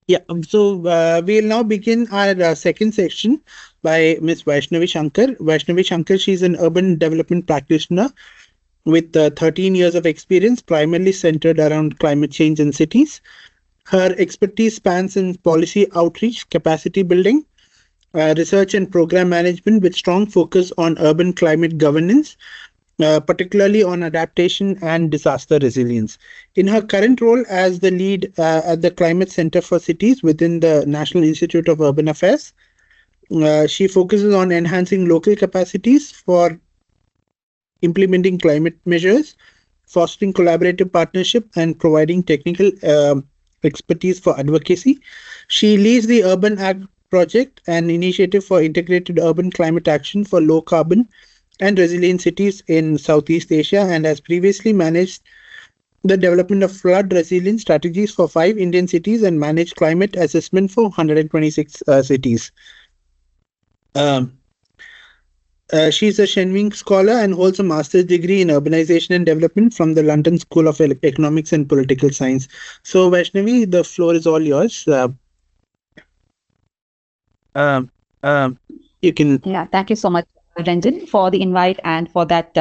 We'll now begin our second section by Ms. Vaishnavi Shankar. Vaishnavi Shankar, she's an urban development practitioner with 13 years of experience, primarily centered around climate change in cities. Her expertise spans in policy outreach, capacity building, research and program management with strong focus on urban climate governance, particularly on adaptation and disaster resilience. In her current role as the lead at the Climate Center for Cities within the National Institute of Urban Affairs, she focuses on enhancing local capacities for implementing climate measures, fostering collaborative partnership, and providing technical expertise for advocacy. She leads the Urban Act project, an initiative for integrated urban climate action for low carbon and resilient cities in Southeast Asia, and has previously managed the development of flood resilience strategies for 5 Indian cities and managed climate assessment for 126 cities. She's a Shenwing scholar and holds a master's degree in urbanization and development from the London School of Economics and Political Science. So, Vaishnavi, the floor is all yours. You can. Yeah, thank you so much, Ranjan, for the invite and for that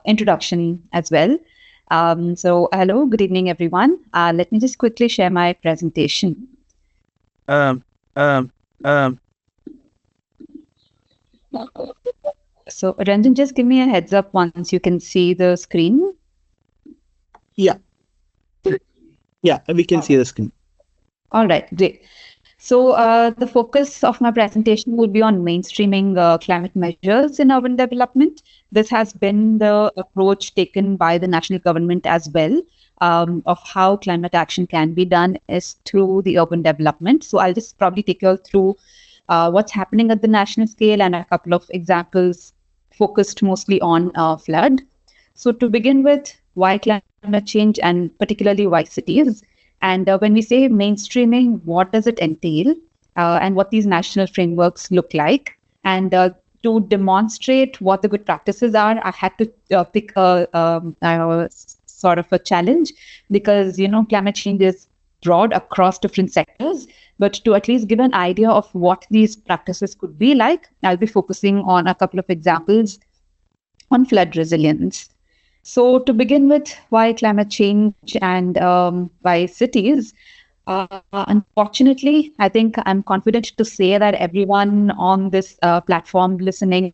introduction as well. Hello, good evening, everyone. Let me just quickly share my presentation. So, Ranjan, just give me a heads up once you can see the screen. Yeah, we can see the screen. All right, great. So the focus of my presentation will be on mainstreaming climate measures in urban development. This has been the approach taken by the national government as well, of how climate action can be done is through the urban development. So I'll just probably take you all through what's happening at the national scale and a couple of examples focused mostly on flood. So to begin with, why climate change and particularly why cities? And when we say mainstreaming, what does it entail and what these national frameworks look like? And to demonstrate what the good practices are, I had to pick a sort of a challenge because, climate change is broad across different sectors. But to at least give an idea of what these practices could be like, I'll be focusing on a couple of examples on flood resilience. So to begin with, why climate change and why cities? Unfortunately, I think I'm confident to say that everyone on this platform listening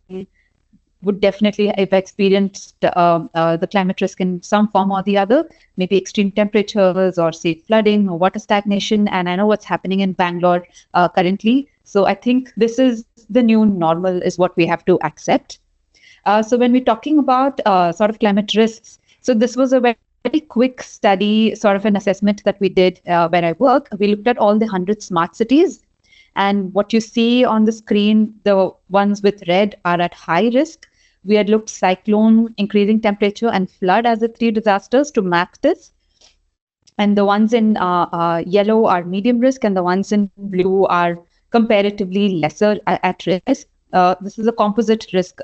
would definitely have experienced the climate risk in some form or the other, maybe extreme temperatures or say flooding or water stagnation. And I know what's happening in Bangalore currently. So I think this is the new normal is what we have to accept. So when we're talking about sort of climate risks, so this was a very quick study, sort of an assessment that we did where I work. We looked at all the 100 smart cities. And what you see on the screen, the ones with red are at high risk. We had looked cyclone, increasing temperature, and flood as the 3 disasters to map this. And the ones in yellow are medium risk, and the ones in blue are comparatively lesser at risk. This is a composite risk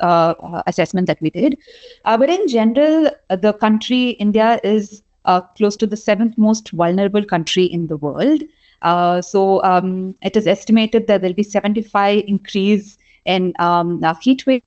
assessment that we did. But in general, the country, India, is close to the 7th most vulnerable country in the world. It is estimated that there'll be 75 increase in heat waves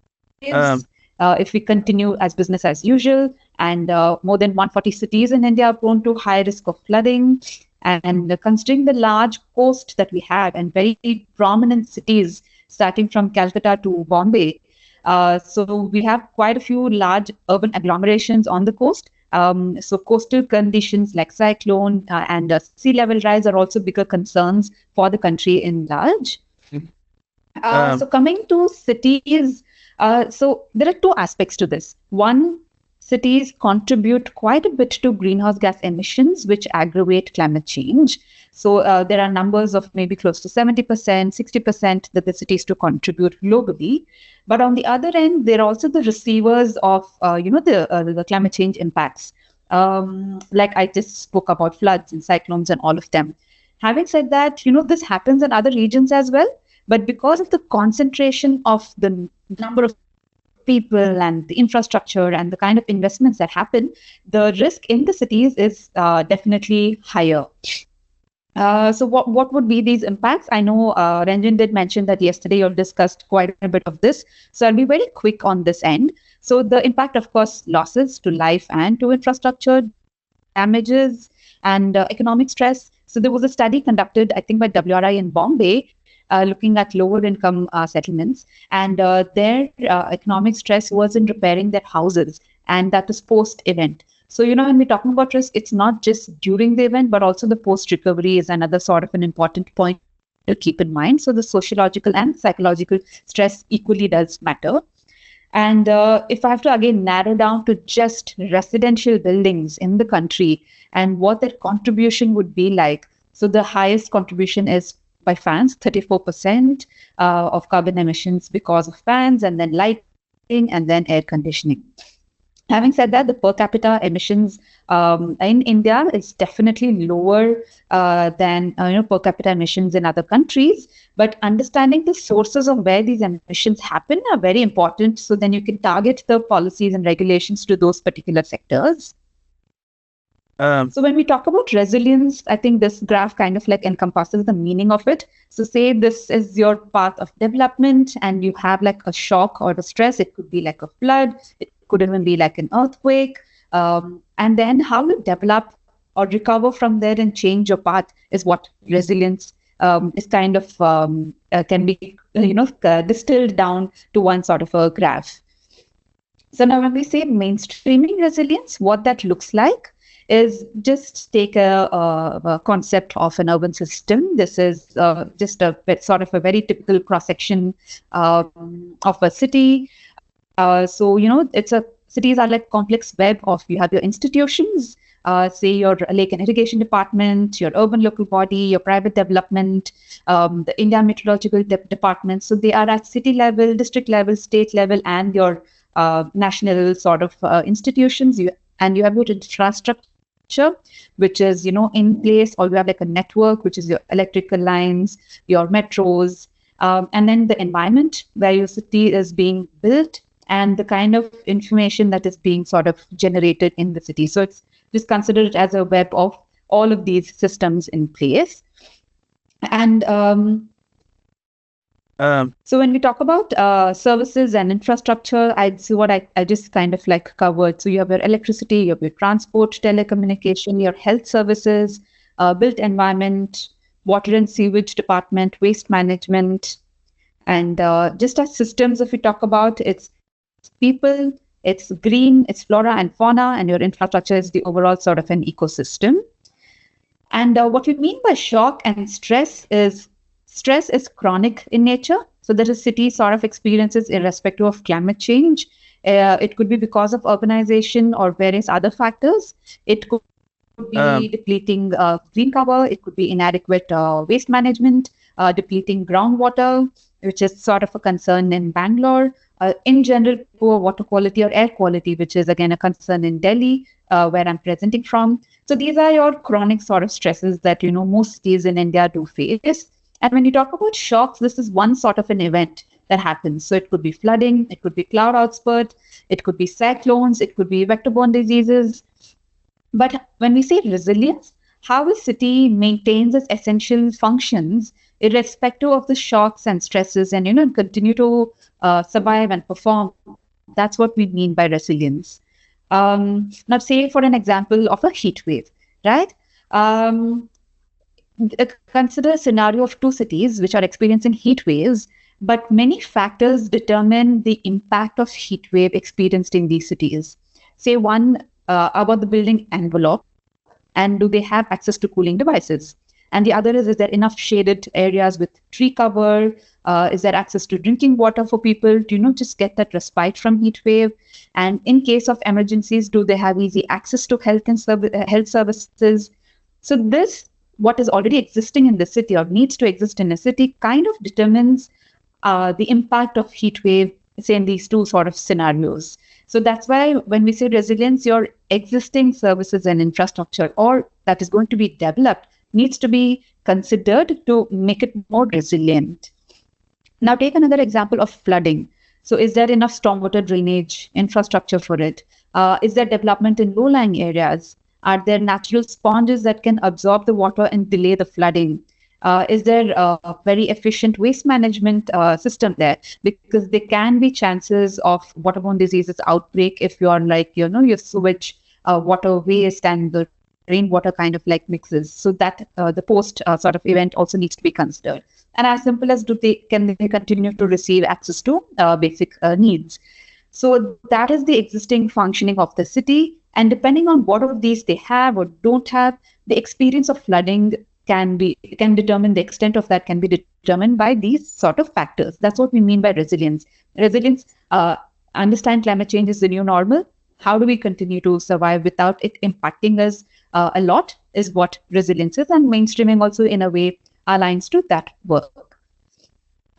if we continue as business as usual. And more than 140 cities in India are prone to high risk of flooding. And considering the large coast that we have and very prominent cities, starting from Calcutta to Bombay. So we have quite a few large urban agglomerations on the coast. So coastal conditions like cyclone and sea level rise are also bigger concerns for the country in large. So coming to cities, so there are 2 aspects to this. One, cities contribute quite a bit to greenhouse gas emissions, which aggravate climate change. So there are numbers of maybe close to 70%, 60% that the cities to contribute globally. But on the other end, they're also the receivers of, the climate change impacts. Like I just spoke about floods and cyclones and all of them. Having said that, this happens in other regions as well. But because of the concentration of the number of people and the infrastructure and the kind of investments that happen, the risk in the cities is definitely higher. So what would be these impacts? I know Ranjan did mention that yesterday you've discussed quite a bit of this. So I'll be very quick on this end. So the impact, of course, losses to life and to infrastructure, damages, and economic stress. So there was a study conducted, I think, by WRI in Bombay, looking at lower income settlements, and their economic stress was in repairing their houses, and that was post event. So, when we're talking about risk, it's not just during the event, but also the post recovery is another sort of an important point to keep in mind. So, the sociological and psychological stress equally does matter. And if I have to again narrow down to just residential buildings in the country and what their contribution would be like, so the highest contribution is by fans, 34% of carbon emissions because of fans, and then lighting, and then air conditioning. Having said that, the per capita emissions in India is definitely lower than per capita emissions in other countries. But understanding the sources of where these emissions happen are very important. So then you can target the policies and regulations to those particular sectors. So when we talk about resilience, I think this graph kind of like encompasses the meaning of it. So say this is your path of development and you have like a shock or a stress. It could be like a flood. It could even be like an earthquake. And then how you develop or recover from there and change your path is what resilience is kind of can be, distilled down to one sort of a graph. So now when we say mainstreaming resilience, what that looks like is just take a concept of an urban system. This is just a sort of a very typical cross-section of a city. Cities are like complex web of, you have your institutions, say your lake and irrigation department, your urban local body, your private development, the India Meteorological Department. So they are at city level, district level, state level, and your national sort of institutions. You have your infrastructure, which is, in place, or you have like a network, which is your electrical lines, your metros, and then the environment where your city is being built and the kind of information that is being sort of generated in the city. So it's just considered as a web of all of these systems in place. And so when we talk about services and infrastructure, I'd see what I just kind of like covered. So you have your electricity, you have your transport, telecommunication, your health services, built environment, water and sewage department, waste management. And just as systems, if we talk about, it's people, it's green, it's flora and fauna, and your infrastructure is the overall sort of an ecosystem. And what we mean by shock and stress is chronic in nature. So that a city sort of experiences irrespective of climate change. It could be because of urbanization or various other factors. It could be depleting green cover. It could be inadequate waste management, depleting groundwater, which is sort of a concern in Bangalore. In general, poor water quality or air quality, which is again a concern in Delhi, where I'm presenting from. So these are your chronic sort of stresses that, most cities in India do face. And when you talk about shocks, this is one sort of an event that happens. So it could be flooding, it could be cloud outspurt, it could be cyclones, it could be vector-borne diseases. But when we say resilience, how a city maintains its essential functions irrespective of the shocks and stresses and, continue to survive and perform, that's what we mean by resilience. Now, say for an example of a heat wave, right? Consider a scenario of two cities which are experiencing heat waves, but many factors determine the impact of heat wave experienced in these cities. Say one about the building envelope, and do they have access to cooling devices? And the other is there enough shaded areas with tree cover? Is there access to drinking water for people to, just get that respite from heat wave? And in case of emergencies, do they have easy access to health services? So this, what is already existing in the city or needs to exist in a city, kind of determines the impact of heat wave, say in these two sort of scenarios. So that's why when we say resilience, your existing services and infrastructure, or that is going to be developed, needs to be considered to make it more resilient. Now take another example of flooding. So is there enough stormwater drainage infrastructure for it? Is there development in low-lying areas? Are there natural sponges that can absorb the water and delay the flooding? Is there a very efficient waste management system there? Because there can be chances of waterborne diseases outbreak if you're like, your sewage water waste and the rainwater kind of like mixes. So that the post sort of event also needs to be considered. And as simple as can they continue to receive access to basic needs? So that is the existing functioning of the city. And depending on what of these they have or don't have, the experience of flooding can determine the extent of that can be determined by these sort of factors. That's what we mean by resilience. Resilience, understand climate change is the new normal. How do we continue to survive without it impacting us a lot is what resilience is. And mainstreaming also in a way aligns to that work.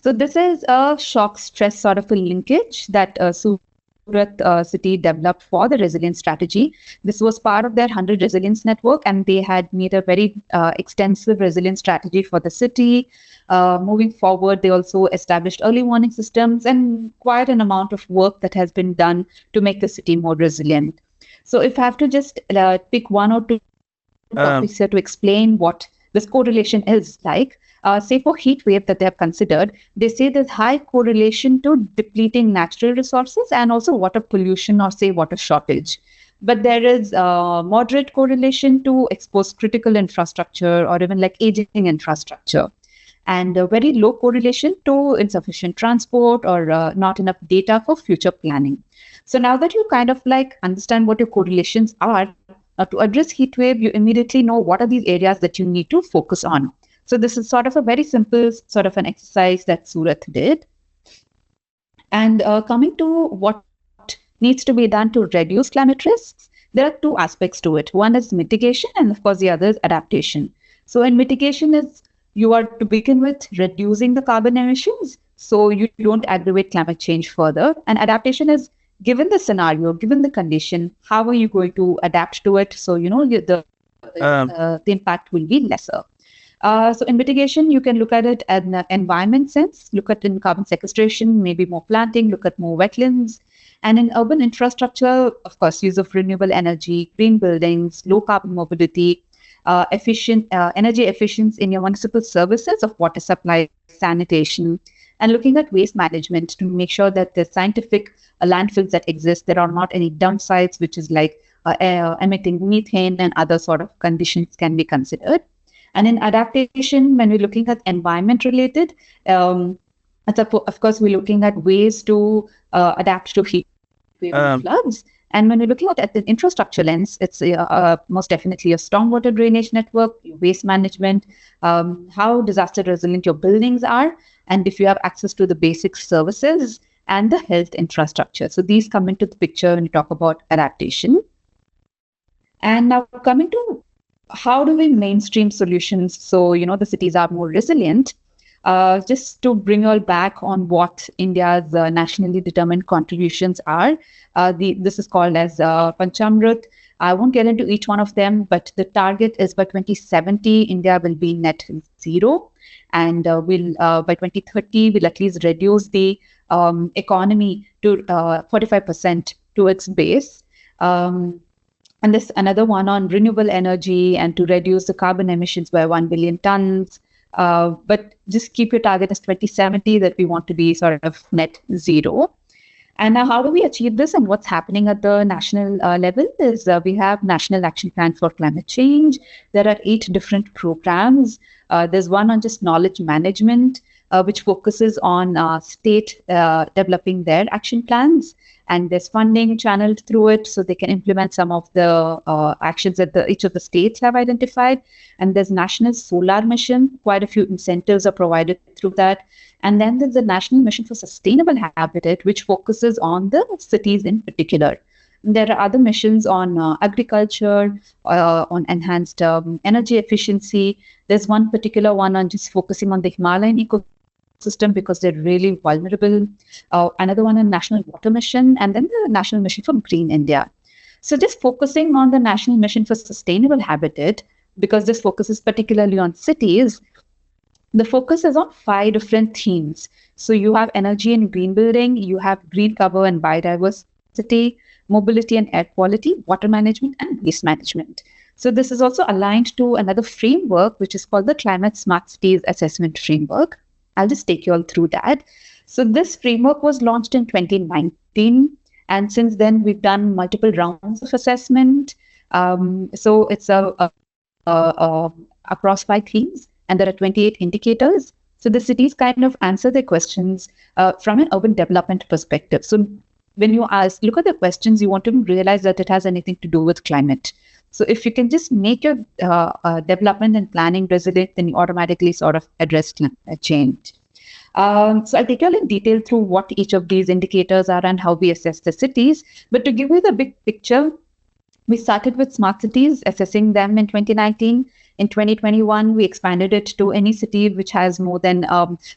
So this is a shock stress sort of a linkage that Surat city developed for the resilience strategy. This was part of their 100 resilience network, and they had made a very extensive resilience strategy for the city. Moving forward, they also established early warning systems and quite an amount of work that has been done to make the city more resilient. So if I have to just pick one or two topics here to explain what this correlation is like, say for heat wave that they have considered, they say there's high correlation to depleting natural resources and also water pollution or say water shortage. But there is moderate correlation to exposed critical infrastructure or even like aging infrastructure. And a very low correlation to insufficient transport or not enough data for future planning. So now that you kind of like understand what your correlations are, to address heat wave, you immediately know what are these areas that you need to focus on. So this is sort of a very simple sort of an exercise that Surat did. And coming to what needs to be done to reduce climate risks, there are two aspects to it. One is mitigation, and of course the other is adaptation. So in mitigation is you are to begin with reducing the carbon emissions so you don't aggravate climate change further. And adaptation is given the scenario, given the condition, how are you going to adapt to it so the impact will be lesser. So in mitigation, you can look at it in an environment sense, look at in carbon sequestration, maybe more planting, look at more wetlands. And in urban infrastructure, of course, use of renewable energy, green buildings, low carbon mobility, efficient energy efficiency in your municipal services of water supply, sanitation, and looking at waste management to make sure that the scientific landfills that exist, there are not any dump sites, which is like emitting methane and other sort of conditions can be considered. And in adaptation, when we're looking at environment related, of course, we're looking at ways to adapt to heat wave and floods. And when we're looking at the infrastructure lens, it's most definitely a stormwater drainage network, waste management, how disaster resilient your buildings are, and if you have access to the basic services and the health infrastructure. So these come into the picture when you talk about adaptation. And now coming to how do we mainstream solutions so the cities are more resilient? Just to bring you all back on what India's nationally determined contributions are. This is called as Panchamrit. I won't get into each one of them, but the target is by 2070, India will be net zero. And by 2030, we'll at least reduce the economy to 45% to its base. And there's another one on renewable energy and to reduce the carbon emissions by 1 billion tons. But just keep your target as 2070 that we want to be sort of net zero. And now how do we achieve this and what's happening at the national level is we have National Action Plan for Climate Change. There are 8 different programs. There's one on just knowledge management, which focuses on state developing their action plans. And there's funding channeled through it so they can implement some of the actions that each of the states have identified. And there's National Solar Mission. Quite a few incentives are provided through that. And then there's the National Mission for Sustainable Habitat, which focuses on the cities in particular. And there are other missions on agriculture, on enhanced energy efficiency. There's one particular one on just focusing on the Himalayan ecosystem because they're really vulnerable. Another one on National Water Mission, and then the National Mission for Green India. So just focusing on the National Mission for Sustainable Habitat, because this focuses particularly on cities, the focus is on 5 different themes. So you have energy and green building, you have green cover and biodiversity, mobility and air quality, water management, and waste management. So this is also aligned to another framework, which is called the Climate Smart Cities Assessment Framework. I'll just take you all through that. So this framework was launched in 2019, and since then we've done multiple rounds of assessment. So it's across 5 themes, and there are 28 indicators. So the cities kind of answer their questions from an urban development perspective. So when you look at the questions, you want to realize that it has anything to do with climate. So if you can just make your development and planning resilient, then you automatically sort of address climate change. So I'll take you all in detail through what each of these indicators are and how we assess the cities. But to give you the big picture, we started with smart cities, assessing them in 2019. In 2021, we expanded it to any city which has more than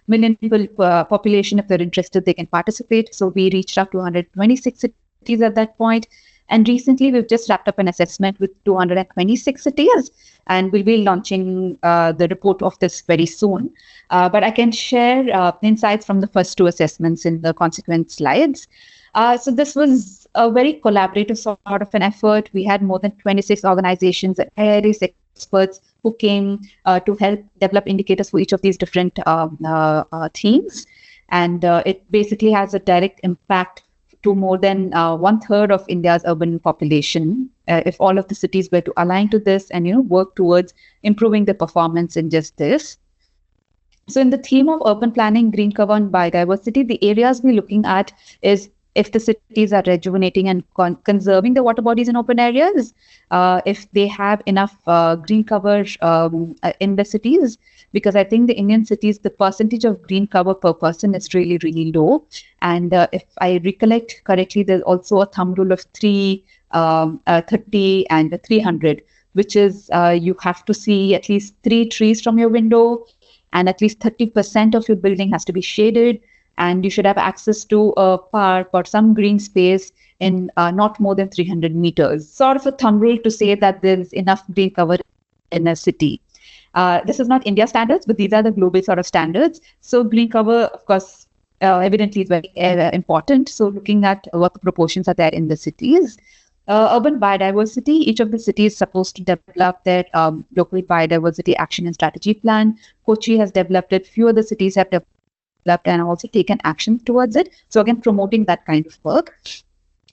million people population. If they're interested, they can participate. So we reached out to 126 cities at that point. And recently, we've just wrapped up an assessment with 226 cities, and we'll be launching the report of this very soon. But I can share insights from the first two assessments in the consequent slides. So this was a very collaborative sort of an effort. We had more than 26 organizations and various experts who came to help develop indicators for each of these different themes. And it basically has a direct impact to more than 1/3 of India's urban population. If all of the cities were to align to this and work towards improving the performance in just this. So in the theme of urban planning, green cover, and biodiversity, the areas we're looking at is if the cities are rejuvenating and conserving the water bodies in open areas, if they have enough green cover in the cities, because I think the Indian cities, the percentage of green cover per person is really, really low. And if I recollect correctly, there's also a thumb rule of 30 and 300, which is you have to see at least 3 trees from your window, and at least 30% of your building has to be shaded, and you should have access to a park or some green space in not more than 300 meters. Sort of a thumb rule to say that there's enough green cover in a city. This is not India standards, but these are the global sort of standards. So green cover, of course, evidently is very important. So looking at what the proportions are there in the cities. Urban biodiversity, each of the cities is supposed to develop their local biodiversity action and strategy plan. Kochi has developed it. Few other cities have developed and also taken action towards it. So again, promoting that kind of work.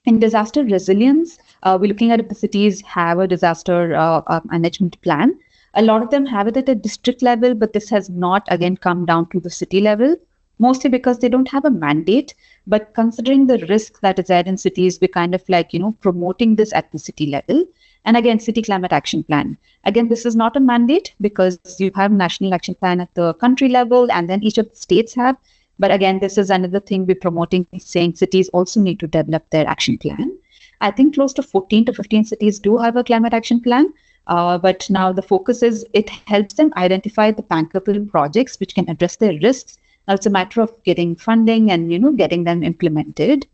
In disaster resilience, we're looking at if the cities have a disaster management plan. A lot of them have it at a district level, but this has not, again, come down to the city level, mostly because they don't have a mandate. But considering the risk that is there in cities, we're kind of like, promoting this at the city level. And again, city climate action plan. Again, this is not a mandate because you have national action plan at the country level, and then each of the states have. But again, this is another thing we're promoting, saying cities also need to develop their action plan. I think close to 14 to 15 cities do have a climate action plan. But now the focus is it helps them identify the bankable projects which can address their risks. Now it's a matter of getting funding and, getting them implemented.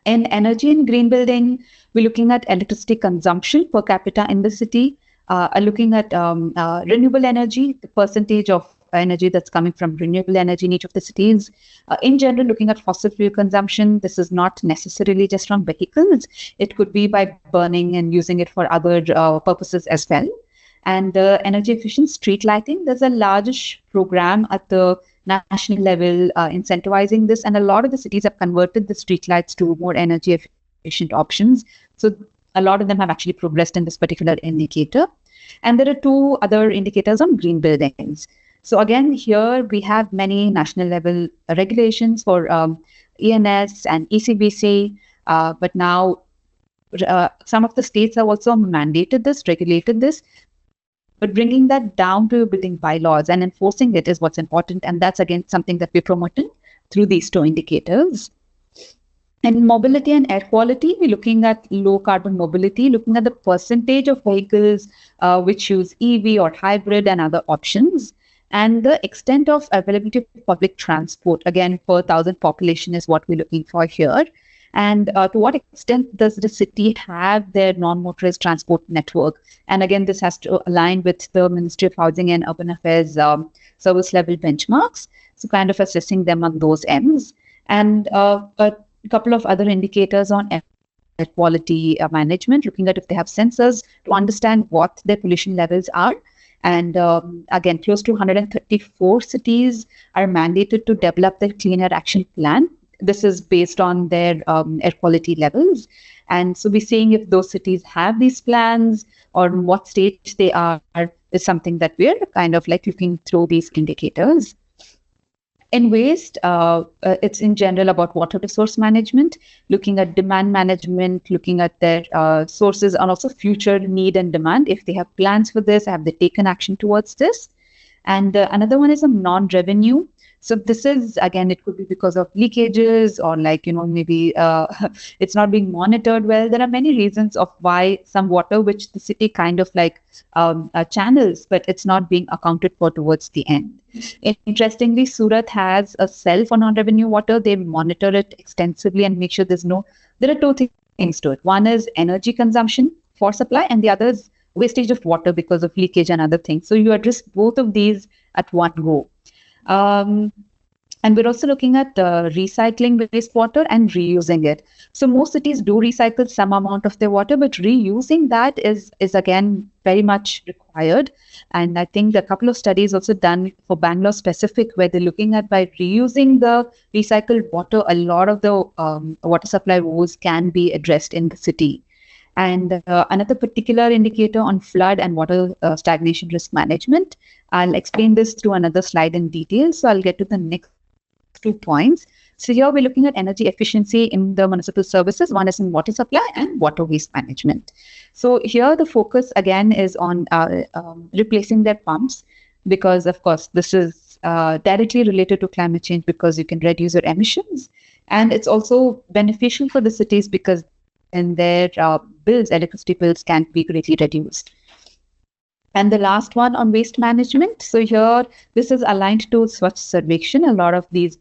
In energy and green building, we're looking at electricity consumption per capita in the city, looking at renewable energy, the percentage of energy that's coming from renewable energy in each of the cities. In general, looking at fossil fuel consumption, this is not necessarily just from vehicles. It could be by burning and using it for other purposes as well. And energy efficient street lighting, there's a largish program at the national level incentivizing this. And a lot of the cities have converted the street lights to more energy efficient options. So a lot of them have actually progressed in this particular indicator. And there are 2 other indicators on green buildings. So again, here we have many national level regulations for ENS and ECBC, but now some of the states have also mandated this, regulated this, but bringing that down to building bylaws and enforcing it is what's important. And that's again something that we're promoting through these 2 indicators. In mobility and air quality, we're looking at low carbon mobility, looking at the percentage of vehicles which use EV or hybrid and other options. And the extent of availability of public transport, again, per 1,000 population is what we're looking for here. And to what extent does the city have their non-motorized transport network? And again, this has to align with the Ministry of Housing and Urban Affairs service level benchmarks. So kind of assessing them on those ends. And a couple of other indicators on quality management, looking at if they have sensors to understand what their pollution levels are. And again, close to 134 cities are mandated to develop their clean air action plan. This is based on their air quality levels. And so we're seeing if those cities have these plans or in what stage they are is something that we're kind of like looking through these indicators. In waste, it's in general about water resource management, looking at demand management, looking at their sources and also future need and demand. If they have plans for this, have they taken action towards this? And another one is a non-revenue. So this is, again, it could be because of leakages or like, maybe it's not being monitored well. There are many reasons of why some water, which the city kind of like channels, but it's not being accounted for towards the end. Interestingly, Surat has a cell for non-revenue water. They monitor it extensively and make sure there are two things to it. One is energy consumption for supply and the other is wastage of water because of leakage and other things. So you address both of these at one go. And we're also looking at recycling wastewater and reusing it. So most cities do recycle some amount of their water, but reusing that is again very much required. And I think a couple of studies also done for Bangalore specific, where they're looking at by reusing the recycled water, a lot of the water supply woes can be addressed in the city. And another particular indicator on flood and water stagnation risk management. I'll explain this through another slide in detail. So I'll get to the next 2 points. So here we're looking at energy efficiency in the municipal services. One is in water supply and water waste management. So here the focus again is on replacing their pumps, because of course this is directly related to climate change because you can reduce your emissions. And it's also beneficial for the cities because then their electricity bills can be greatly reduced. And the last one on waste management. So here, this is aligned to Swachh Sarvekshan, a lot of these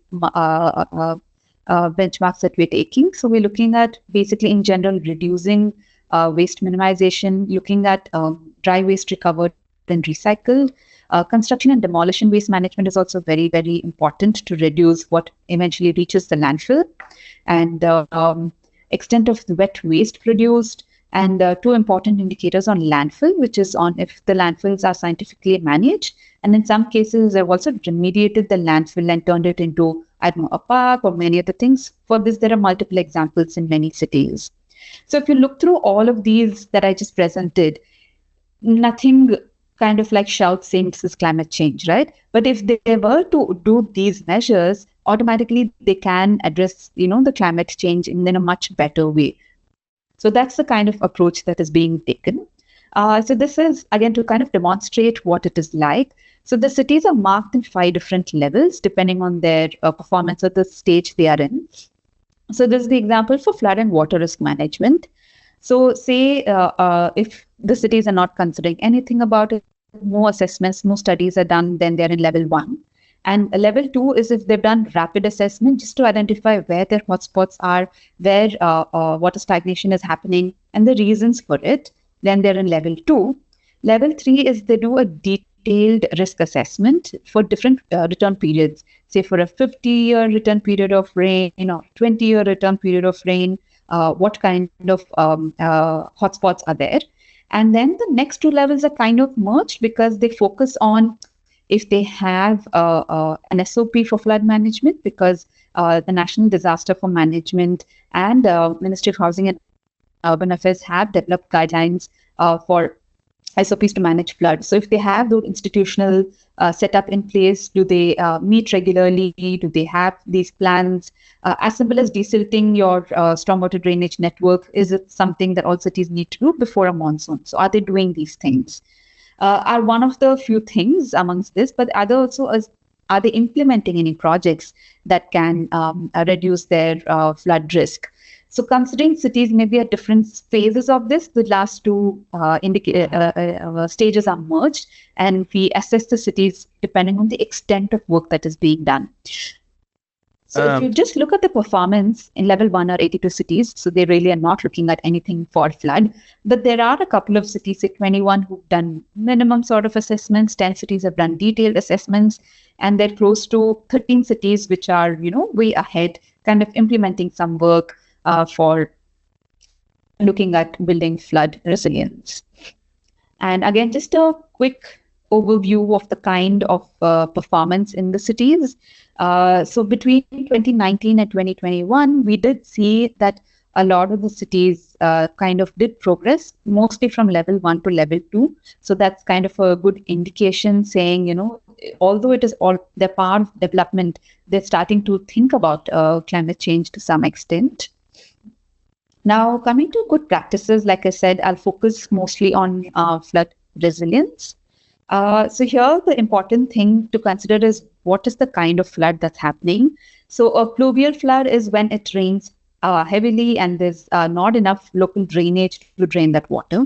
benchmarks that we're taking. So we're looking at basically in general, reducing waste minimization, looking at dry waste recovered and recycled. Construction and demolition waste management is also very, very important to reduce what eventually reaches the landfill. And extent of the wet waste produced, and 2 important indicators on landfill, which is on if the landfills are scientifically managed. And in some cases, they've also remediated the landfill and turned it into, I don't know, a park or many other things. For this, there are multiple examples in many cities. So if you look through all of these that I just presented, nothing kind of like shouts saying this is climate change, right? But if they were to do these measures, automatically they can address, the climate change in a much better way. So that's the kind of approach that is being taken. So this is, again, to kind of demonstrate what it is like. So the cities are marked in 5 different levels, depending on their performance at the stage they are in. So this is the example for flood and water risk management. So say if the cities are not considering anything about it, no assessments, no studies are done, then they're in level 1. And level 2 is if they've done rapid assessment just to identify where their hotspots are, where water stagnation is happening, and the reasons for it. Then they're in level 2. Level 3 is they do a detailed risk assessment for different return periods. Say for a 50-year return period of rain, 20-year return period of rain, what kind of hotspots are there. And then the next 2 levels are kind of merged because they focus on if they have an SOP for flood management, because the National Disaster for Management and Ministry of Housing and Urban Affairs have developed guidelines for SOPs to manage flood. So if they have those institutional setup in place, do they meet regularly? Do they have these plans? As simple as desilting your stormwater drainage network, is it something that all cities need to do before a monsoon? So are they doing these things? Are one of the few things amongst this, but are they implementing any projects that can reduce their flood risk? So considering cities may be at different phases of this, the last 2 stages are merged, and we assess the cities depending on the extent of work that is being done. So if you just look at the performance in level 1 are 82 cities, so they really are not looking at anything for flood. But there are a couple of cities, say 21, who've done minimum sort of assessments, 10 cities have done detailed assessments, and they're close to 13 cities which are, way ahead, kind of implementing some work for looking at building flood resilience. And again, just a quick overview of the kind of performance in the cities. So between 2019 and 2021, we did see that a lot of the cities kind of did progress, mostly from level 1 to level 2. So that's kind of a good indication saying, although it is all they're part of development, they're starting to think about climate change to some extent. Now, coming to good practices, like I said, I'll focus mostly on flood resilience. So here, the important thing to consider is what is the kind of flood that's happening. So a pluvial flood is when it rains heavily and there's not enough local drainage to drain that water.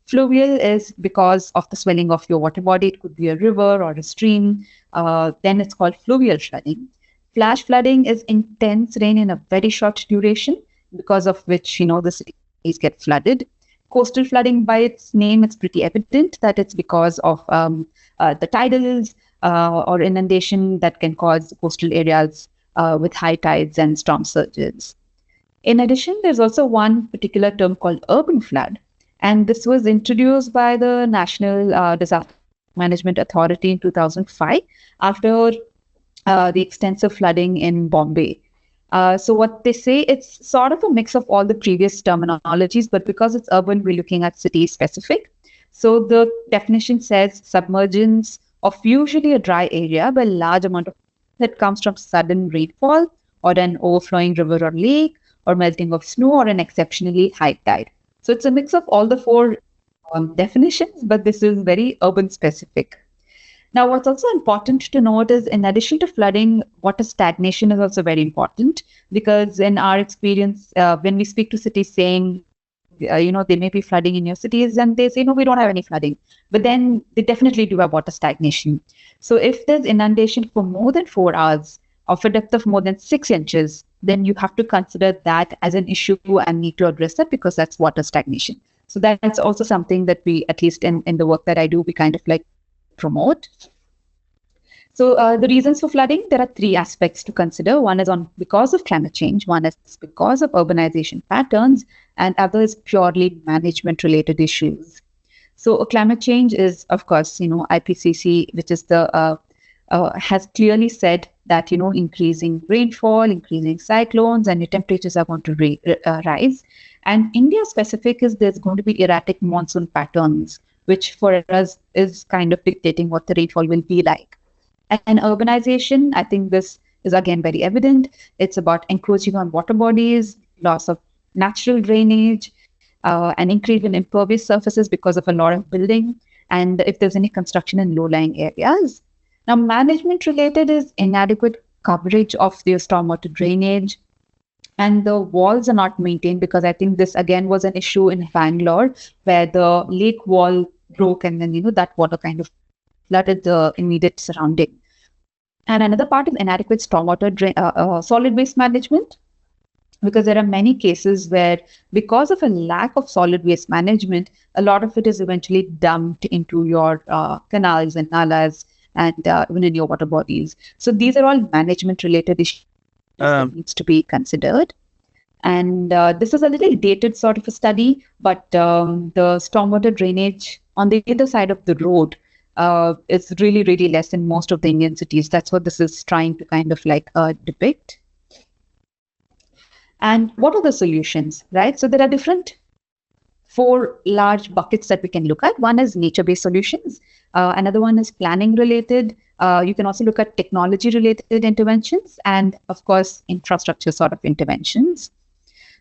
Fluvial is because of the swelling of your water body. It could be a river or a stream. Then it's called fluvial flooding. Flash flooding is intense rain in a very short duration, because of which, the cities get flooded. Coastal flooding, by its name, it's pretty evident that it's because of the tidals or inundation that can cause coastal areas with high tides and storm surges. In addition, there's also one particular term called urban flood, and this was introduced by the National Disaster Management Authority in 2005 after the extensive flooding in Bombay. So what they say, it's sort of a mix of all the previous terminologies, but because it's urban, we're looking at city specific. So the definition says submergence of usually a dry area by a large amount of that comes from sudden rainfall or an overflowing river or lake or melting of snow or an exceptionally high tide. So it's a mix of all the four definitions, but this is very urban specific. Now, what's also important to note is, in addition to flooding, water stagnation is also very important, because in our experience, when we speak to cities saying, they may be flooding in your cities, and they say, no, we don't have any flooding. But then they definitely do have water stagnation. So if there's inundation for more than 4 hours of a depth of more than 6 inches, then you have to consider that as an issue and need to address that, because that's water stagnation. So that's also something that we, at least in the work that I do, we kind of like promote. So the reasons for flooding, there are 3 aspects to consider. One is because of climate change, one is because of urbanization patterns, and other is purely management related issues. So climate change is, of course, IPCC, which is the has clearly said that increasing rainfall, increasing cyclones, and the temperatures are going to rise. And India specific is there's going to be erratic monsoon patterns, which for us is kind of dictating what the rainfall will be like. And urbanization, I think this is again very evident. It's about encroaching on water bodies, loss of natural drainage, an increase in impervious surfaces because of a lot of building, and if there's any construction in low-lying areas. Now, management related is inadequate coverage of the stormwater drainage, and the walls are not maintained, because I think this again was an issue in Bangalore, where the lake wall broke, and then that water kind of flooded the immediate surrounding. And another part is inadequate stormwater solid waste management, because there are many cases where, because of a lack of solid waste management, a lot of it is eventually dumped into your canals and nalas and even in your water bodies. So these are all management related issues that needs to be considered. And this is a little dated sort of a study, but the stormwater drainage on the other side of the road is really, really less in most of the Indian cities. That's what this is trying to kind of like depict. And what are the solutions, right? So there are different 4 large buckets that we can look at. One is nature-based solutions. Another one is planning related. You can also look at technology related interventions, and of course, infrastructure sort of interventions.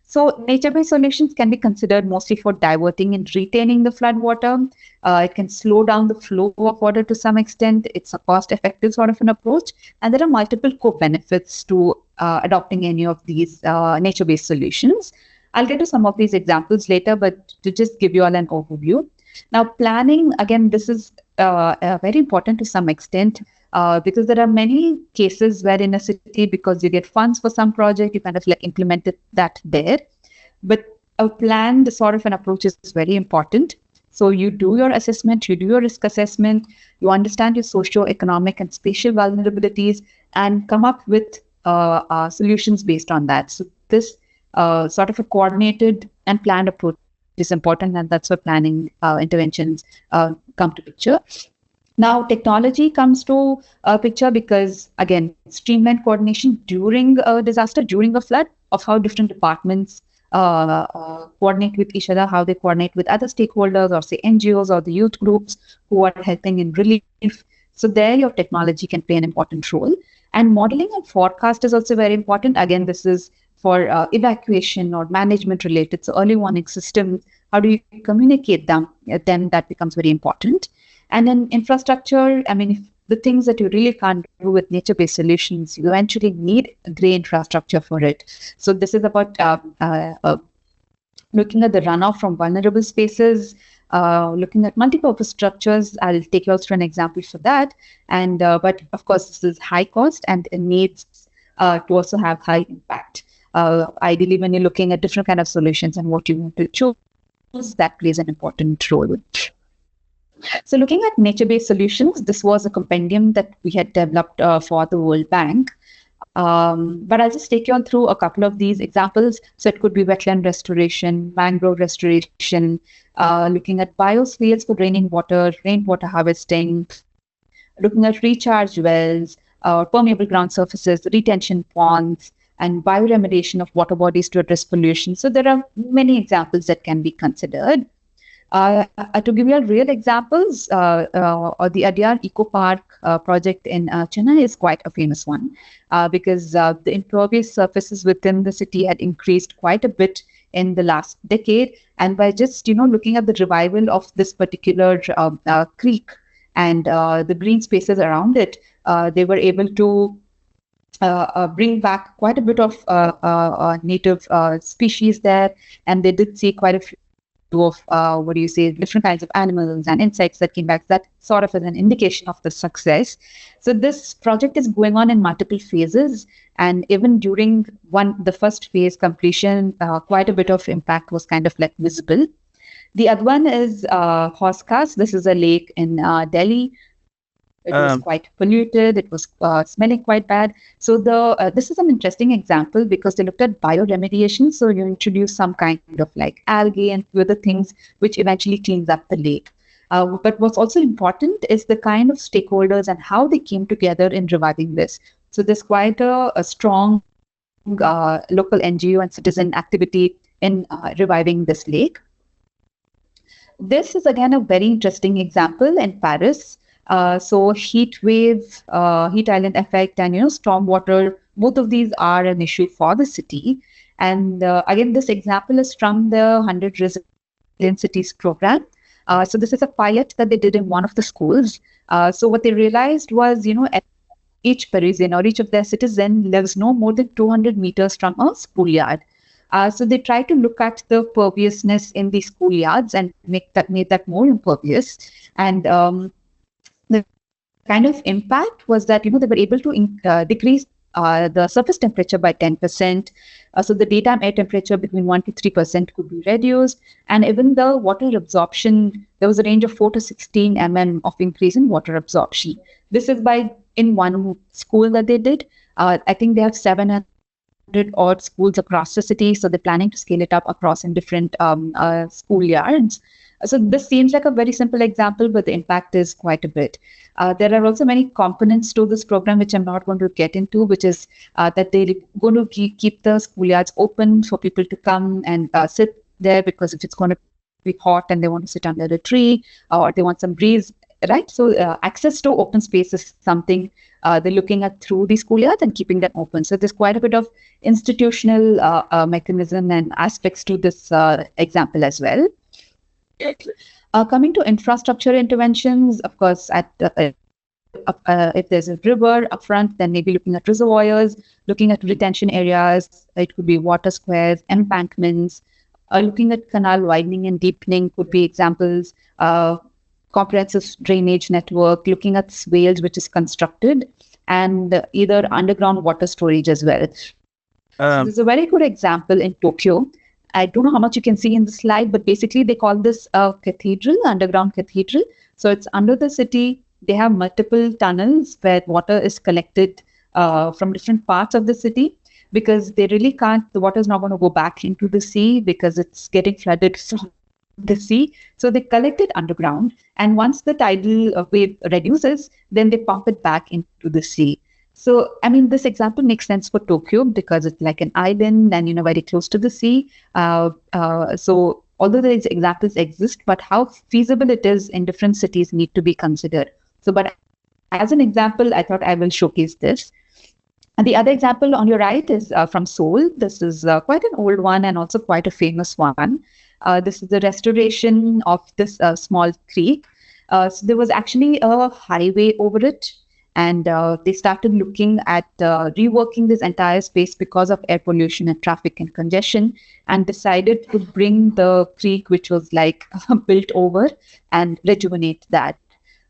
So nature-based solutions can be considered mostly for diverting and retaining the flood water. It can slow down the flow of water to some extent. It's a cost-effective sort of an approach. And there are multiple co-benefits to adopting any of these nature-based solutions. I'll get to some of these examples later, but to just give you all an overview. Now, planning, again, this is very important to some extent, because there are many cases where in a city, because you get funds for some project, you kind of like implemented that there. But a planned sort of an approach is very important. So you do your assessment, you do your risk assessment, you understand your socio-economic and spatial vulnerabilities, and come up with solutions based on that. So this sort of a coordinated and planned approach is important, and that's where planning interventions come to picture. Now, technology comes to a picture because, again, streamlined coordination during a disaster, during a flood, of how different departments coordinate with each other, how they coordinate with other stakeholders, or say NGOs or the youth groups who are helping in relief. So there, your technology can play an important role. And modeling and forecast is also very important. Again, this is for evacuation or management related. So early warning system, how do you communicate them? Then that becomes very important. And then infrastructure, I mean, if the things that you really can't do with nature-based solutions, you eventually need a grey infrastructure for it. So this is about looking at the runoff from vulnerable spaces, looking at multi-purpose structures. I'll take you all through an example for that. And but of course, this is high cost and it needs to also have high impact. Ideally, when you're looking at different kind of solutions and what you want to choose, that plays an important role. So looking at nature-based solutions, this was a compendium that we had developed for the World Bank. But I'll just take you on through a couple of these examples. So it could be wetland restoration, mangrove restoration, looking at biospheres for draining water, rainwater harvesting, looking at recharge wells, permeable ground surfaces, retention ponds, and bioremediation of water bodies to address pollution. So there are many examples that can be considered. To give you real examples, the Adyar Eco Park project in Chennai is quite a famous one because the impervious surfaces within the city had increased quite a bit in the last decade. And by just, looking at the revival of this particular creek and the green spaces around it, they were able to bring back quite a bit of native species there. And they did see quite a few of different kinds of animals and insects that came back. That sort of is an indication of the success. So this project is going on in multiple phases, and even during the first phase completion, quite a bit of impact was kind of like visible. The other one is Hoskas. This is a lake in Delhi. It was quite polluted. It was smelling quite bad. So this is an interesting example because they looked at bioremediation. So you introduce some kind of like algae and other things which eventually cleans up the lake. But what's also important is the kind of stakeholders and how they came together in reviving this. So there's quite a strong local NGO and citizen activity in reviving this lake. This is again a very interesting example in Paris. So heat wave, heat island effect, and stormwater, both of these are an issue for the city. And again, this example is from the 100 Resilient Cities program. So this is a pilot that they did in one of the schools. So what they realized was, each Parisian or each of their citizens lives no more than 200 meters from a schoolyard. So they try to look at the perviousness in the schoolyards and make that more impervious. And the kind of impact was that, they were able to decrease the surface temperature by 10%. So the daytime air temperature between 1 to 3% could be reduced. And even the water absorption, there was a range of 4 to 16 mm of increase in water absorption. This is in one school that they did. I think they have 700 odd schools across the city. So they're planning to scale it up across in different schoolyards. So this seems like a very simple example, but the impact is quite a bit. There are also many components to this program, which I'm not going to get into, which is that they're going to keep the schoolyards open for people to come and sit there, because if it's going to be hot and they want to sit under a tree or they want some breeze, right? So access to open space is something they're looking at through the schoolyards and keeping them open. So there's quite a bit of institutional mechanism and aspects to this example as well. Coming to infrastructure interventions, of course, if there's a river upfront, then maybe looking at reservoirs, looking at retention areas. It could be water squares, embankments. Looking at canal widening and deepening could be examples. Comprehensive drainage network, looking at swales which is constructed, and either underground water storage as well. So there's a very good example in Tokyo. I don't know how much you can see in the slide, but basically they call this a cathedral, underground cathedral. So it's under the city. They have multiple tunnels where water is collected from different parts of the city. because they really can't, the water is not going to go back into the sea because it's getting flooded from the sea. So they collect it underground. And once the tidal wave reduces, then they pump it back into the sea. So, I mean, this example makes sense for Tokyo because it's like an island and, very close to the sea. So, although these examples exist, but how feasible it is in different cities need to be considered. So, but as an example, I thought I will showcase this. And the other example on your right is from Seoul. This is quite an old one and also quite a famous one. This is the restoration of this small creek. So there was actually a highway over it, and they started looking at reworking this entire space because of air pollution and traffic and congestion, and decided to bring the creek, which was like built over, and rejuvenate that.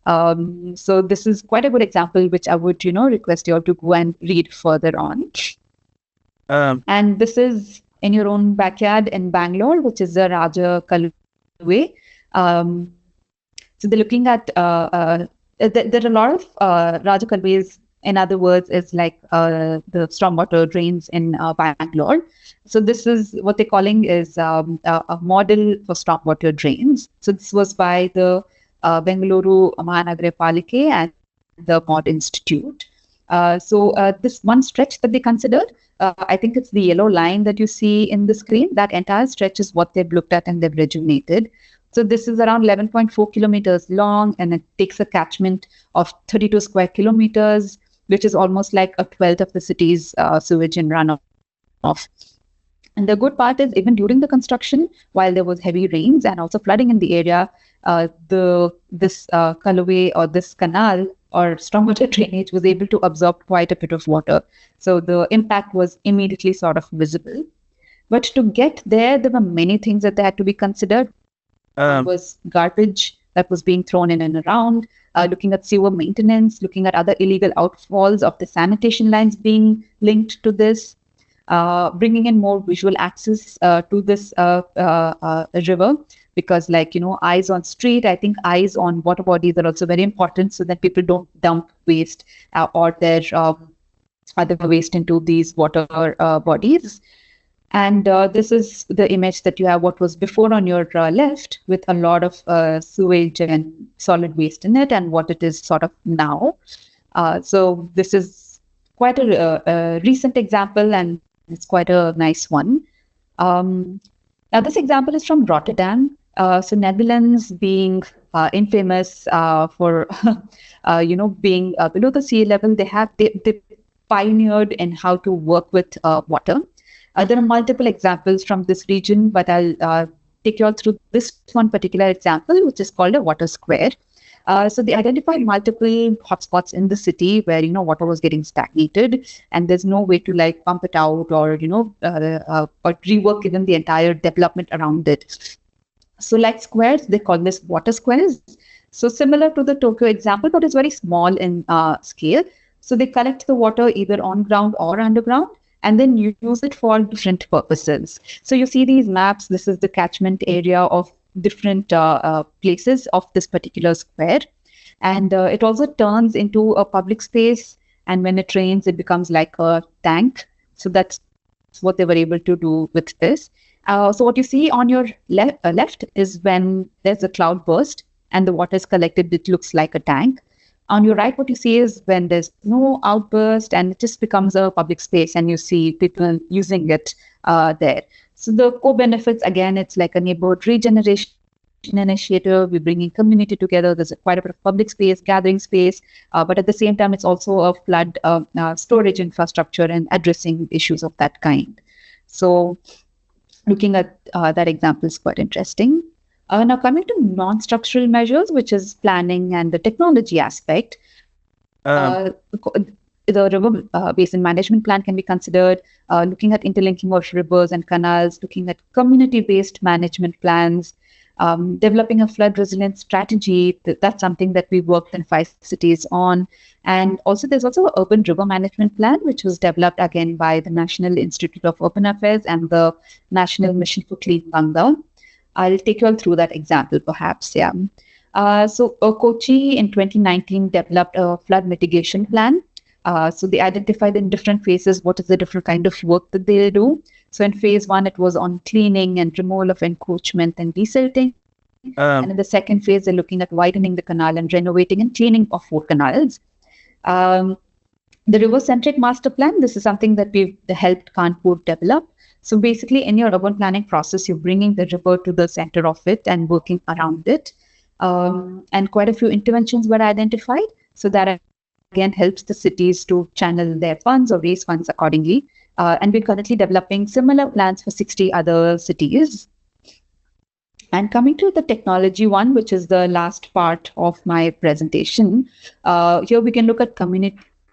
So this is quite a good example, which I would, request you all to go and read further on. And this is in your own backyard in Bangalore, which is the Raja Kalwe. So they're looking at, there are a lot of Raja Kalwes, in other words, is like the stormwater drains in Bangalore. So this is what they're calling is a model for stormwater drains. So this was by the Bengaluru Mahanagarapalike and the Mod Institute. So this one stretch that they considered, I think it's the yellow line that you see in the screen. That entire stretch is what they've looked at and they've rejuvenated. So this is around 11.4 kilometers long, and it takes a catchment of 32 square kilometers, which is almost like a 12th of the city's sewage and runoff. And the good part is, even during the construction, while there was heavy rains and also flooding in the area, this Kalwe or this canal or stormwater drainage was able to absorb quite a bit of water. So the impact was immediately sort of visible. But to get there were many things that they had to be considered. It was garbage that was being thrown in and around, looking at sewer maintenance, looking at other illegal outfalls of the sanitation lines being linked to this, bringing in more visual access to this river. Because eyes on street, I think eyes on water bodies are also very important, so that people don't dump waste or their other waste into these water bodies. And this is the image that you have, what was before on your left, with a lot of sewage and solid waste in it, and what it is sort of now. So this is quite a recent example, and it's quite a nice one. Now this example is from Rotterdam. So Netherlands, being infamous for being below the sea level, they pioneered in how to work with water. There are multiple examples from this region, but I'll take you all through this one particular example, which is called a water square. So they identified multiple hotspots in the city where water was getting stagnated, and there's no way to pump it out or or rework even the entire development around it. So like squares, they call this water squares. So similar to the Tokyo example, but it's very small in scale. So they collect the water either on ground or underground, and then you use it for different purposes. So you see these maps. This is the catchment area of different places of this particular square. And it also turns into a public space. And when it rains, it becomes like a tank. So that's what they were able to do with this. So what you see on your left is when there's a cloud burst and the water is collected, it looks like a tank. On your right, what you see is when there's no outburst and it just becomes a public space, and you see people using it there. So the co-benefits, again, it's like a neighborhood regeneration initiative. We're bringing community together. There's quite a bit of public space, gathering space, but at the same time, it's also a flood storage infrastructure and addressing issues of that kind. So looking at that example is quite interesting. Now coming to non-structural measures, which is planning and the technology aspect, the river basin management plan can be considered, looking at interlinking of rivers and canals, looking at community-based management plans, developing a flood resilience strategy. That's something that we worked in 5 cities on. And also there's also an urban river management plan, which was developed again by the National Institute of Urban Affairs and the National Mission for Clean Ganga. I'll take you all through that example, perhaps. So Kochi in 2019 developed a flood mitigation plan. So they identified in different phases what is the different kind of work that they'll do. So in phase one, it was on cleaning and removal of encroachment and desilting. And in the second phase, they're looking at widening the canal and renovating and cleaning of 4 canals. Um, the river-centric master plan, this is something that we've helped Kanpur develop. So basically, in your urban planning process, you're bringing the river to the center of it and working around it. And quite a few interventions were identified. So that again helps the cities to channel their funds or raise funds accordingly. And we're currently developing similar plans for 60 other cities. And coming to the technology one, which is the last part of my presentation, here we can look at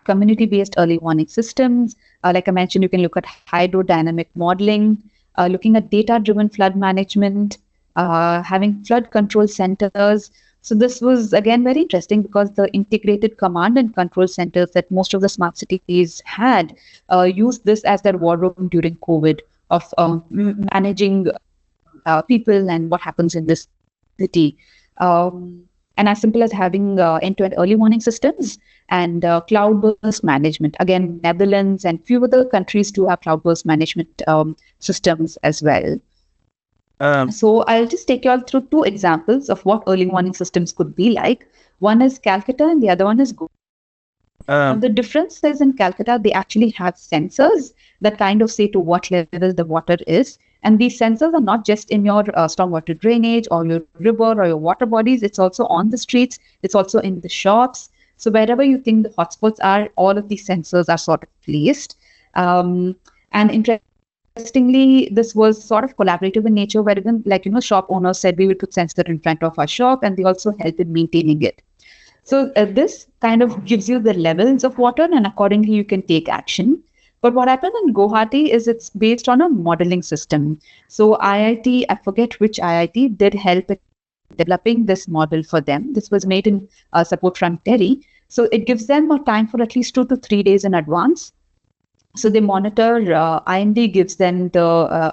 community-based early warning systems. Like I mentioned, you can look at hydrodynamic modeling, looking at data-driven flood management, having flood control centers. So this was, again, very interesting because the integrated command and control centers that most of the smart cities had used this as their war room during COVID of managing people and what happens in this city. And as simple as having end-to-end early warning systems and cloud-burst management. Again, Netherlands and few other countries do have cloud-burst management systems as well. So I'll just take you all through 2 examples of what early warning systems could be like. One is Calcutta and the other one is Guwahati. The difference is in Calcutta, they actually have sensors that kind of say to what level the water is. And these sensors are not just in your stormwater drainage or your river or your water bodies. It's also on the streets. It's also in the shops. So wherever you think the hotspots are, all of these sensors are sort of placed. And interestingly, this was sort of collaborative in nature, where even shop owners said we will put sensor in front of our shop, and they also help in maintaining it. So this kind of gives you the levels of water, and accordingly you can take action. But what happened in Guwahati is it's based on a modeling system. So IIT, I forget which IIT, did help in developing this model for them. This was made in support from Terry. So it gives them a time for at least 2 to 3 days in advance. So they monitor, IND gives them the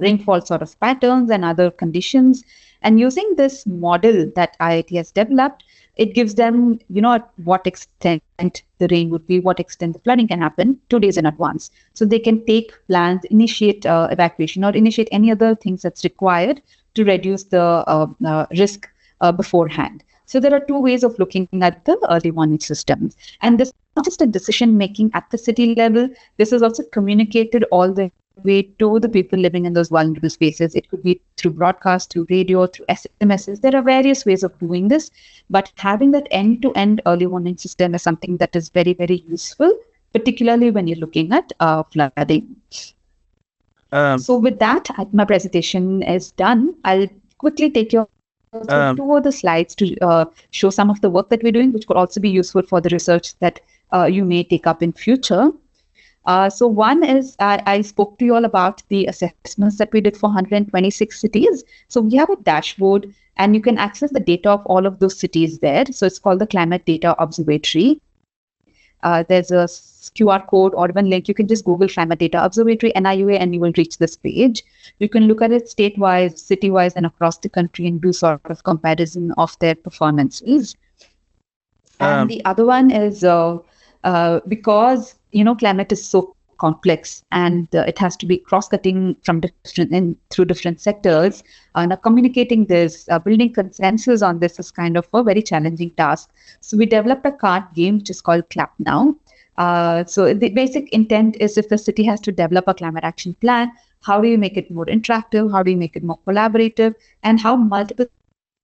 rainfall sort of patterns and other conditions. And using this model that IIT has developed, it gives them, at what extent the rain would be, what extent the flooding can happen 2 days in advance. So they can take plans, initiate evacuation, or initiate any other things that's required to reduce the risk beforehand. So there are 2 ways of looking at the early warning systems. And this is not just a decision making at the city level, this is also communicated all the way to the people living in those vulnerable spaces. It could be through broadcast, through radio, through SMSs. There are various ways of doing this, but having that end-to-end early warning system is something that is very, very useful, particularly when you're looking at flooding. So with that, my presentation is done. I'll quickly take you through 2 other slides to show some of the work that we're doing, which could also be useful for the research that you may take up in future. So one is, I spoke to you all about the assessments that we did for 126 cities. So we have a dashboard, and you can access the data of all of those cities there. So it's called the Climate Data Observatory. There's a QR code or even link. You can just Google Climate Data Observatory, NIUA, and you will reach this page. You can look at it state-wise, city-wise, and across the country and do sort of comparison of their performances. And the other one is because climate is so complex and it has to be cross-cutting from through different sectors. Now communicating this, building consensus on this is kind of a very challenging task. So we developed a card game which is called Clap Now. So the basic intent is, if the city has to develop a climate action plan, how do you make it more interactive? How do you make it more collaborative? And how multiple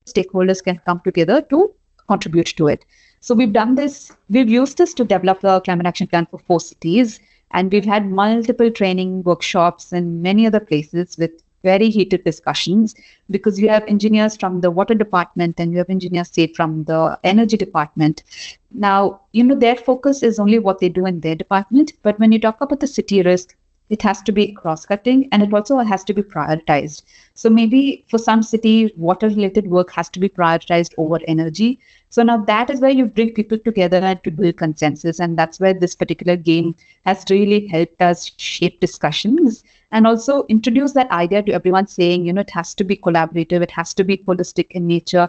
stakeholders can come together to contribute to it. So we've done this, we've used this to develop the climate action plan for 4 cities. And we've had multiple training workshops in many other places with very heated discussions, because you have engineers from the water department and you have engineers, say, from the energy department. Now, their focus is only what they do in their department. But when you talk about the city risk, it has to be cross-cutting, and it also has to be prioritized. So maybe for some city, water-related work has to be prioritized over energy. So now that is where you bring people together to build consensus, and that's where this particular game has really helped us shape discussions and also introduce that idea to everyone, saying, it has to be collaborative, it has to be holistic in nature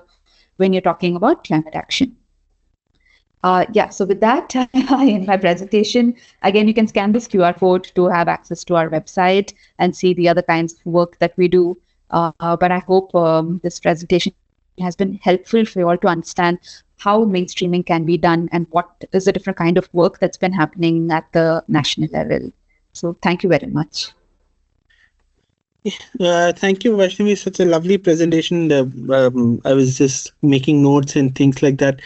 when you're talking about climate action. Yeah, so with that, in my presentation, again, you can scan this QR code to have access to our website and see the other kinds of work that we do. But I hope this presentation has been helpful for you all to understand how mainstreaming can be done and what is the different kind of work that's been happening at the national level. So thank you very much. Thank you, Vaishnavi. Such a lovely presentation. I was just making notes and things like that.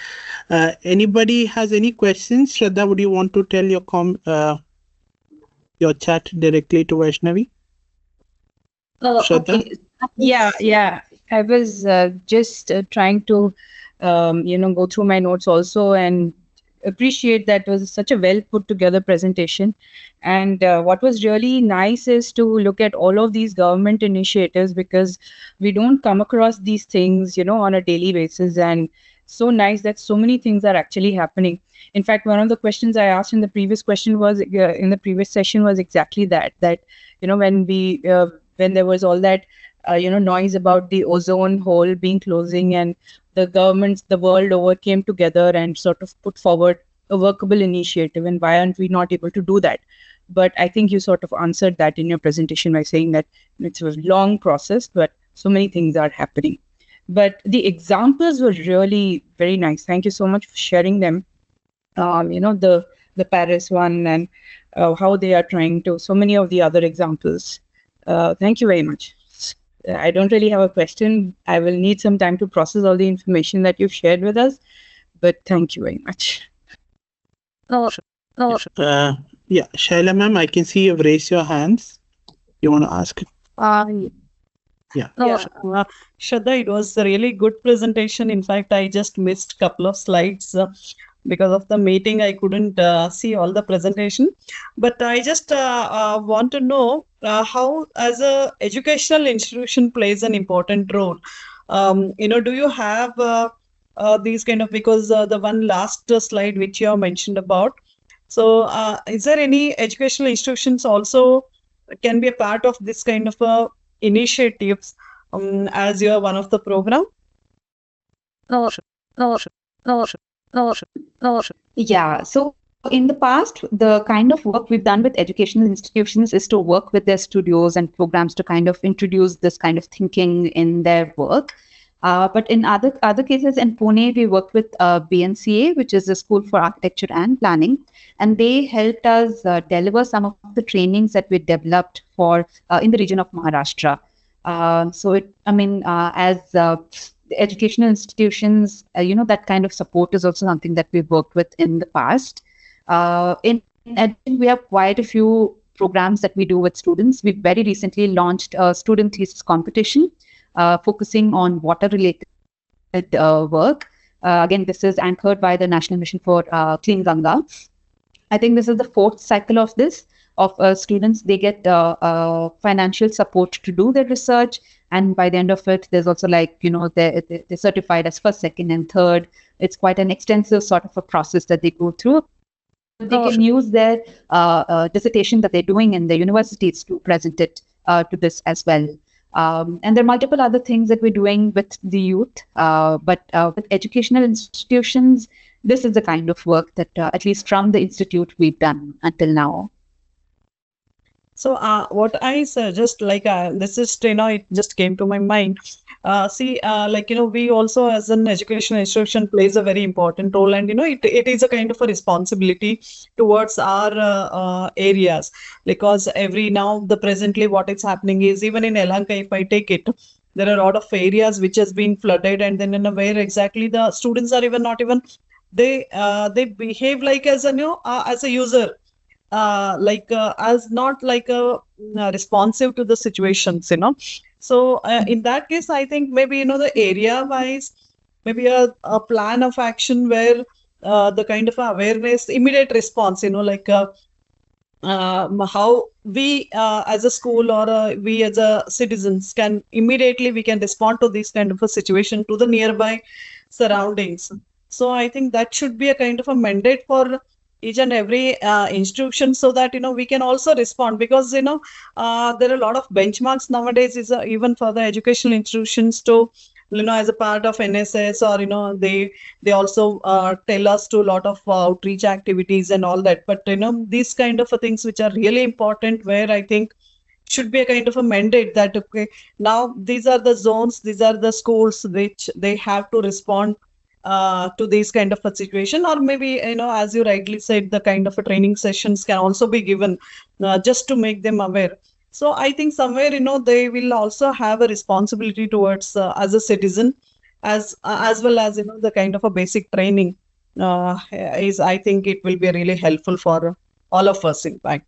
Anybody has any questions? Shraddha, would you want to tell your chat directly to Vaishnavi? Shraddha? Okay. Yeah. I was just trying to, go through my notes also and appreciate that it was such a well put together presentation. And what was really nice is to look at all of these government initiatives because we don't come across these things, on a daily basis. And so nice that so many things are actually happening. In fact, one of the questions I asked in the previous question was in the previous session was exactly that when there was all that noise about the ozone hole being closing, and the governments the world over came together and sort of put forward a workable initiative, and why aren't we not able to do that? But I think you sort of answered that in your presentation by saying that it's a long process, but so many things are happening. But the examples were really very nice. Thank you so much for sharing them. The Paris one, and how they are trying to, so many of the other examples. Thank you very much. I don't really have a question. I will need some time to process all the information that you've shared with us, but thank you very much. Yeah, Shaila ma'am, I can see you've raised your hands. You want to ask? Yeah. Shraddha, it was a really good presentation. In fact, I just missed a couple of slides because of the meeting. I couldn't see all the presentation. But I just want to know how, as a educational institution, plays an important role. Do you have these kind of, because the one last slide which you have mentioned about. So, is there any educational institutions also can be a part of this kind of initiatives as you are one of the program? Yeah, so in the past, the kind of work we've done with educational institutions is to work with their studios and programs to kind of introduce this kind of thinking in their work. But in other cases, in Pune, we worked with BNCA, which is the School for Architecture and Planning, and they helped us deliver some of the trainings that we developed for in the region of Maharashtra. As the educational institutions, that kind of support is also something that we've worked with in the past. In addition, we have quite a few programs that we do with students. We very recently launched a student thesis competition focusing on water-related work. Again, this is anchored by the National Mission for Clean Ganga. I think this is the fourth cycle of this. Of students, they get financial support to do their research, and by the end of it, there's also they're certified as first, second, and third. It's quite an extensive sort of a process that they go through. They can use their dissertation that they're doing in the universities to present it to this as well. And there are multiple other things that we're doing with the youth, but with educational institutions, this is the kind of work that, at least from the institute, we've done until now. So what I suggest, this is, it just came to my mind. We also as an educational institution plays a very important role, and it is a kind of a responsibility towards our areas, because presently what is happening is, even in Elanka, if I take it, there are a lot of areas which has been flooded, and then where exactly the students are they behave like as a user. As not responsive to the situations, So in that case, I think maybe, the area wise, maybe a plan of action where the kind of awareness, immediate response, how we as a school or we as a citizens can immediately, we can respond to this kind of a situation to the nearby surroundings. So I think that should be a kind of a mandate for each and every institution, so that we can also respond, because there are a lot of benchmarks nowadays, even for the educational institutions to as a part of NSS, or they also tell us to a lot of outreach activities and all that. But these kind of things which are really important, where I think should be a kind of a mandate that, okay, now these are the zones, these are the schools which they have to respond to these kind of a situation. Or maybe, as you rightly said, the kind of a training sessions can also be given just to make them aware. So I think somewhere, they will also have a responsibility towards, as a citizen, as well as, the kind of a basic training is, I think it will be really helpful for all of us, in fact.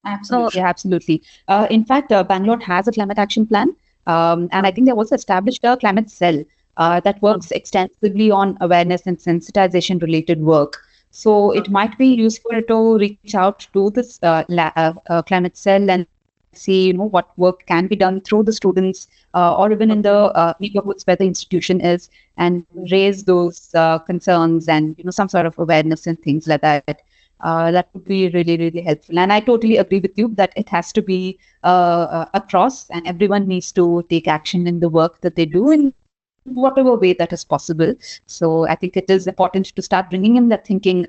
Absolutely, absolutely. In fact, Bangalore has a climate action plan, and I think they also established a climate cell that works extensively on awareness and sensitization related work. So it might be useful to reach out to this climate cell and see, what work can be done through the students or even in the neighborhoods where the institution is, and raise those concerns and some sort of awareness and things like that. That would be really, really helpful. And I totally agree with you that it has to be across, and everyone needs to take action in the work that they do in whatever way that is possible. So I think it is important to start bringing in that thinking,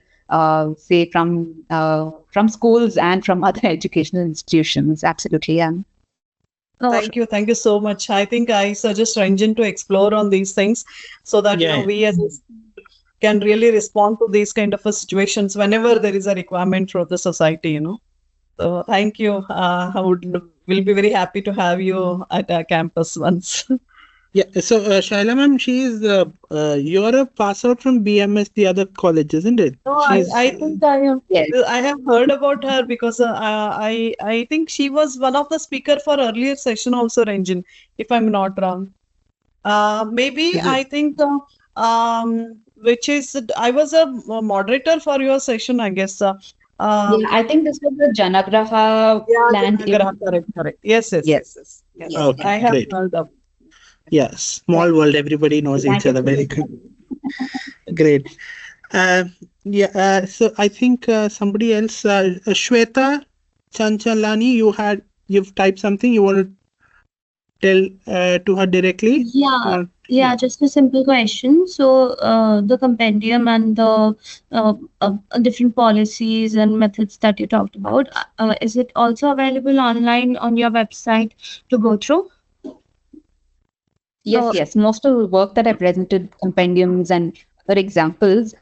say from schools and from other educational institutions. Absolutely, yeah. Thank you so much. I think I suggest Ranjan to explore on these things, so that Yeah. we as can really respond to these kind of situations whenever there is a requirement for the society. So thank you. Will be very happy to have you at our campus once. Yeah. So, Shaila ma'am, she's you're a pass out from BMS, the other college, isn't it? No, She's I think I have Yes. I have heard about her because I think she was one of the speaker for earlier session also, Ranjan, if I'm not wrong. Maybe Is it? I think which is I was a moderator for your session, I guess. Yeah, I think this was the Janagraha Yeah, planned Janagraha, correct. Yes, yes, Yes. yes, yes. Yes. Okay, I have great. heard of. Yeah, small world. Everybody knows Thank each you other. so Very much. good. Great. Yeah. So I think somebody else, Shweta Chanchalani, you've typed something. You want to tell to her directly? Yeah, Or yeah, just a simple question. So, the compendium and the different policies and methods that you talked about, is it also available online on your website to go through? Yes, yes. Most of the work that I presented, compendiums and other examples,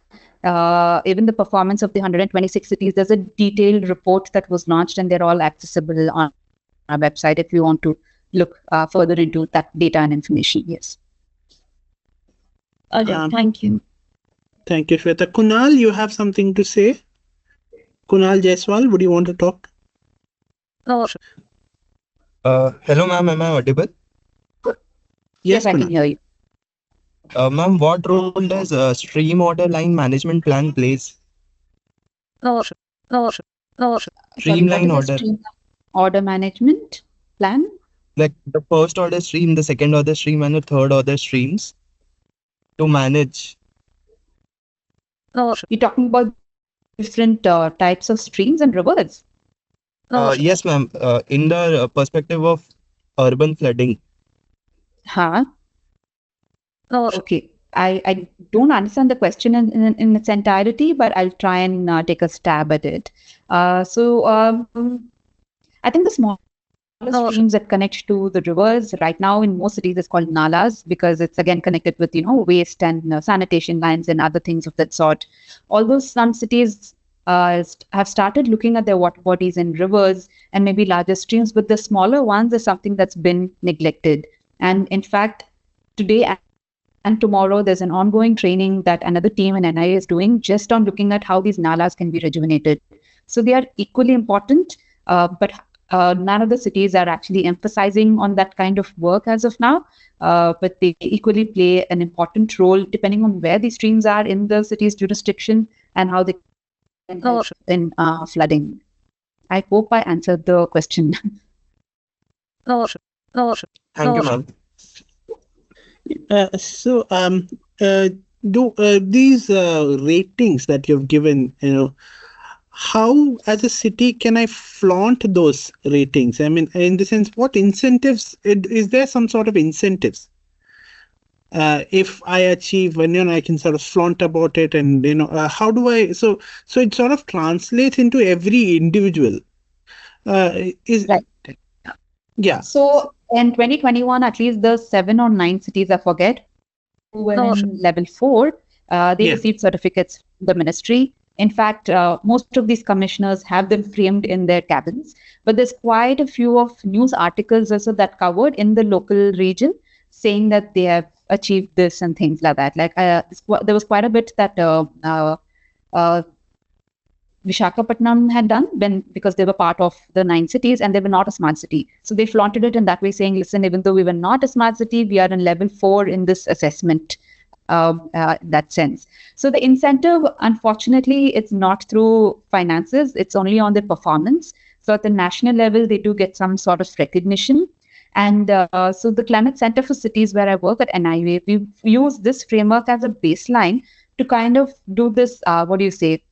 even the performance of the 126 cities, there's a detailed report that was launched, and they're all accessible on our website if you want to look further into that data and information. Yes. All right, Um, thank you. thank you, Shweta. Kunal, you have something to say? Kunal Jaiswal, would you want to talk? Hello, ma'am. Am I audible? Yes, I can Kunal. hear you. Ma'am, what role does stream order line management plan plays? Sorry, Streamline what is a order. stream order management plan? Like the first order stream, the second order stream, and the third order streams to manage. You're talking about different types of streams and rivers. Yes, ma'am. In the perspective of urban flooding. Huh? Okay. I don't understand the question in its entirety, but I'll try and take a stab at it. I think the smaller streams that connect to the rivers right now in most cities is called nalas, because it's again connected with waste and sanitation lines and other things of that sort. Although some cities have started looking at their water bodies and rivers and maybe larger streams, but the smaller ones is something that's been neglected. And in fact, today and tomorrow, there's an ongoing training that another team in NIUA is doing just on looking at how these nalas can be rejuvenated. So they are equally important, but none of the cities are actually emphasizing on that kind of work as of now. But they equally play an important role depending on where these streams are in the city's jurisdiction and how they can help in flooding. I hope I answered the question. Thank you, ma'am. Do these ratings that you've given, how, as a city, can I flaunt those ratings? I mean, in the sense, what incentives, is there some sort of incentives? If I achieve, when I can sort of flaunt about it, and how do I? So it sort of translates into every individual. Is Right. Yeah. So in 2021, at least the 7 or 9 cities, I forget, who were Oh, in level 4, they Yeah. received certificates from the ministry. In fact, most of these commissioners have them framed in their cabins. But there's quite a few of news articles also that covered in the local region saying that they have achieved this and things like that. Like there was quite a bit that uh, Vishakhapatnam had done because they were part of the 9 cities and they were not a smart city. So they flaunted it in that way, saying, listen, even though we were not a smart city, we are in level 4 in this assessment, that sense. So the incentive, unfortunately, it's not through finances, it's only on the performance. So at the national level, they do get some sort of recognition. And so the Climate Center for Cities, where I work at NIUA, we use this framework as a baseline to kind of do this, what do you say,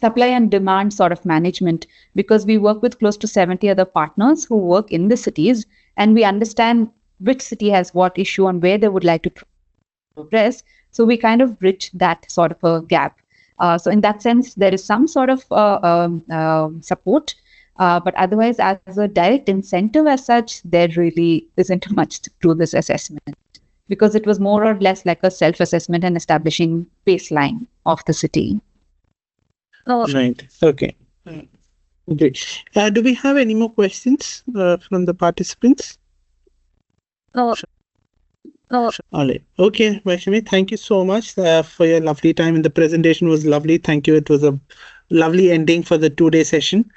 supply and demand sort of management, because we work with close to 70 other partners who work in the cities, and we understand which city has what issue and where they would like to progress. So we kind of bridge that sort of a gap. So in that sense, there is some sort of support, but otherwise, as a direct incentive as such, there really isn't much to this assessment, because it was more or less like a self-assessment and establishing baseline of the city. oh, Right. Okay. Great. Do we have any more questions from the participants? oh, oh, All right. Okay, Vaishnavi, thank you so much for your lovely time, and the presentation was lovely. Thank you. It was a lovely ending for the 2-day session.